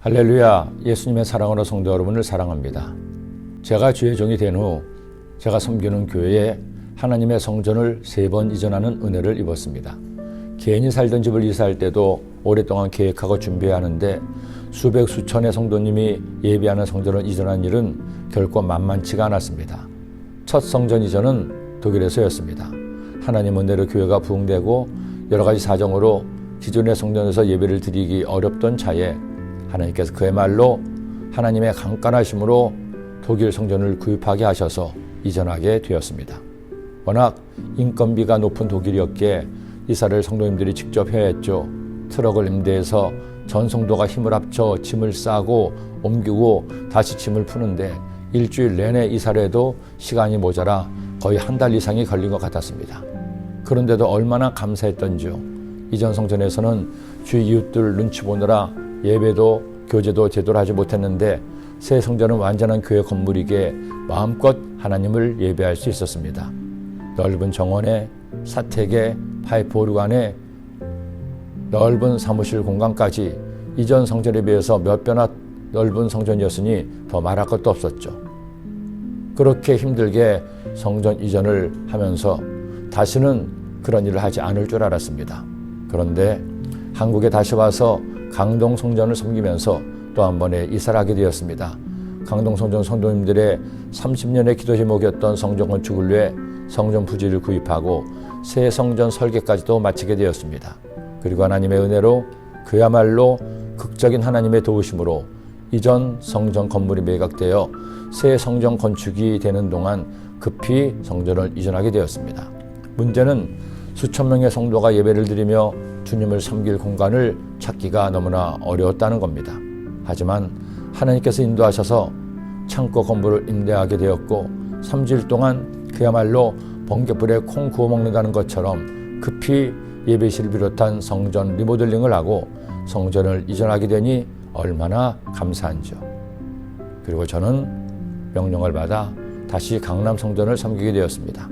할렐루야, 예수님의 사랑으로 성도 여러분을 사랑합니다. 제가 주의 종이 된 후 제가 섬기는 교회에 하나님의 성전을 3번 이전하는 은혜를 입었습니다. 개인이 살던 집을 이사할 때도 오랫동안 계획하고 준비해야 하는데 수백 수천의 성도님이 예배하는 성전을 이전한 일은 결코 만만치가 않았습니다. 첫 성전 이전은 독일에서였습니다. 하나님 은혜로 교회가 부흥되고 여러 가지 사정으로 기존의 성전에서 예배를 드리기 어렵던 차에 하나님께서 그야말로 하나님의 강간하심으로 독일 성전을 구입하게 하셔서 이전하게 되었습니다. 워낙 인건비가 높은 독일이었기에 이사를 성도님들이 직접 해야 했죠. 트럭을 임대해서 전 성도가 힘을 합쳐 짐을 싸고 옮기고 다시 짐을 푸는데 일주일 내내 이사를 해도 시간이 모자라 거의 한 달 이상이 걸린 것 같았습니다. 그런데도 얼마나 감사했던지요. 이전 성전에서는 주위 이웃들 눈치 보느라 예배도 교제도 제대로 하지 못했는데 새 성전은 완전한 교회 건물이기에 마음껏 하나님을 예배할 수 있었습니다. 넓은 정원에 사택에 파이프 오르간에 넓은 사무실 공간까지 이전 성전에 비해서 몇 배나 넓은 성전이었으니 더 말할 것도 없었죠. 그렇게 힘들게 성전 이전을 하면서 다시는 그런 일을 하지 않을 줄 알았습니다. 그런데 한국에 다시 와서 강동 성전을 섬기면서 또 한 번의 이사를 하게 되었습니다. 강동 성전 성도님들의 30년의 기도 제목이었던 성전 건축을 위해 성전 부지를 구입하고 새 성전 설계까지도 마치게 되었습니다. 그리고 하나님의 은혜로 그야말로 극적인 하나님의 도우심으로 이전 성전 건물이 매각되어 새 성전 건축이 되는 동안 급히 성전을 이전하게 되었습니다. 문제는 수천 명의 성도가 예배를 드리며 주님을 섬길 공간을 찾기가 너무나 어려웠다는 겁니다. 하지만 하나님께서 인도하셔서 창고 건물을 임대하게 되었고 3주일 동안 그야말로 번갯불에 콩 구워 먹는다는 것처럼 급히 예배실을 비롯한 성전 리모델링을 하고 성전을 이전하게 되니 얼마나 감사한지요. 그리고 저는 명령을 받아 다시 강남 성전을 섬기게 되었습니다.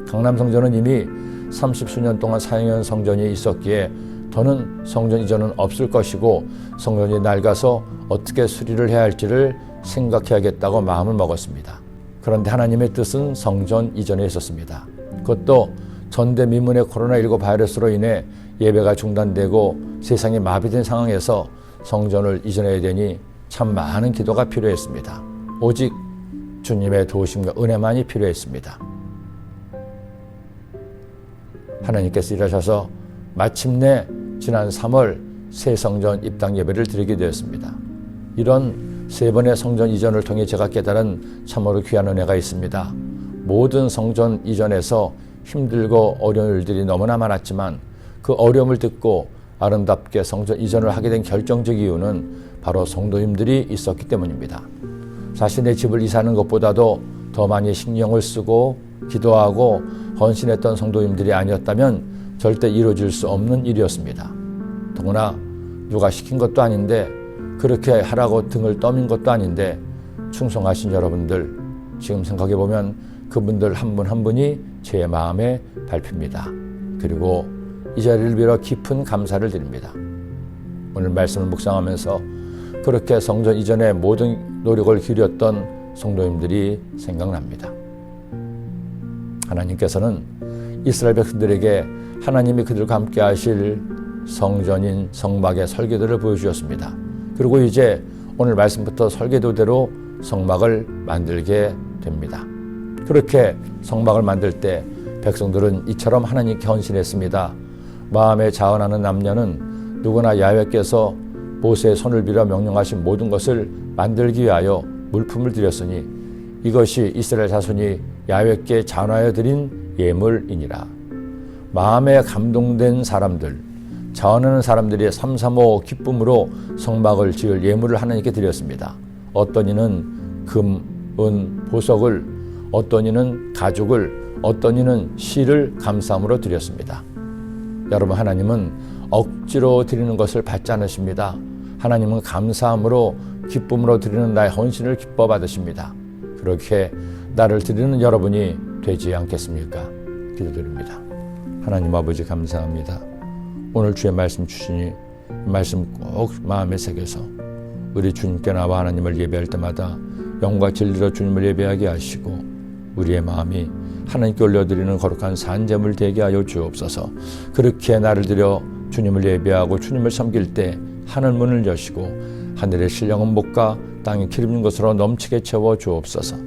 강남 성전은 이미 30수년 동안 사용한 성전이 있었기에 더는 성전 이전은 없을 것이고 성전이 낡아서 어떻게 수리를 해야 할지를 생각해야겠다고 마음을 먹었습니다. 그런데 하나님의 뜻은 성전 이전에 있었습니다. 그것도 전대미문의 코로나19 바이러스로 인해 예배가 중단되고 세상이 마비된 상황에서 성전을 이전해야 되니 참 많은 기도가 필요했습니다. 오직 주님의 도우심과 은혜만이 필요했습니다. 하나님께서 일하셔서 마침내 지난 3월 새 성전 입당 예배를 드리게 되었습니다. 이런 3번의 성전 이전을 통해 제가 깨달은 참으로 귀한 은혜가 있습니다. 모든 성전 이전에서 힘들고 어려운 일들이 너무나 많았지만 그 어려움을 듣고 아름답게 성전 이전을 하게 된 결정적 이유는 바로 성도님들이 있었기 때문입니다. 자신의 집을 이사하는 것보다도 더 많이 신경을 쓰고 기도하고 헌신했던 성도님들이 아니었다면 절대 이루어질 수 없는 일이었습니다. 더구나 누가 시킨 것도 아닌데 그렇게 하라고 등을 떠민 것도 아닌데 충성하신 여러분들, 지금 생각해보면 그분들 한 분 한 분이 제 마음에 밟힙니다. 그리고 이 자리를 빌어 깊은 감사를 드립니다. 오늘 말씀을 묵상하면서 그렇게 성전 이전에 모든 노력을 기울였던 성도님들이 생각납니다. 하나님께서는 이스라엘 백성들에게 하나님이 그들과 함께 하실 성전인 성막의 설계도를 보여주셨습니다. 그리고 이제 오늘 말씀부터 설계도대로 성막을 만들게 됩니다. 그렇게 성막을 만들 때 백성들은 이처럼 하나님께 헌신했습니다. 마음에 자원하는 남녀는 누구나 야훼께서 모세의 손을 빌어 명령하신 모든 것을 만들기 위하여 물품을 드렸으니 이것이 이스라엘 자손이 야훼께 자원하여 드린 예물이니라. 마음에 감동된 사람들, 자원하는 사람들이 삼삼오오 기쁨으로 성막을 지을 예물을 하나님께 드렸습니다. 어떤 이는 금, 은, 보석을, 어떤 이는 가죽을, 어떤 이는 실을 감사함으로 드렸습니다. 여러분, 하나님은 억지로 드리는 것을 받지 않으십니다. 하나님은 감사함으로 기쁨으로 드리는 나의 헌신을 기뻐 받으십니다. 그렇게 나를 드리는 여러분이 되지 않겠습니까? 기도드립니다. 하나님 아버지 감사합니다. 오늘 주의 말씀 주시니 말씀 꼭 마음에 새겨서 우리 주님께 나와 하나님을 예배할 때마다 영과 진리로 주님을 예배하게 하시고 우리의 마음이 하나님께 올려드리는 거룩한 산제물 되게 하여 주옵소서. 그렇게 나를 들여 주님을 예배하고 주님을 섬길 때 하늘 문을 여시고 하늘의 신령한 목과 땅의 기름진 것으로 넘치게 채워 주옵소서.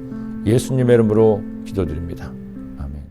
예수님의 이름으로 기도드립니다. 아멘.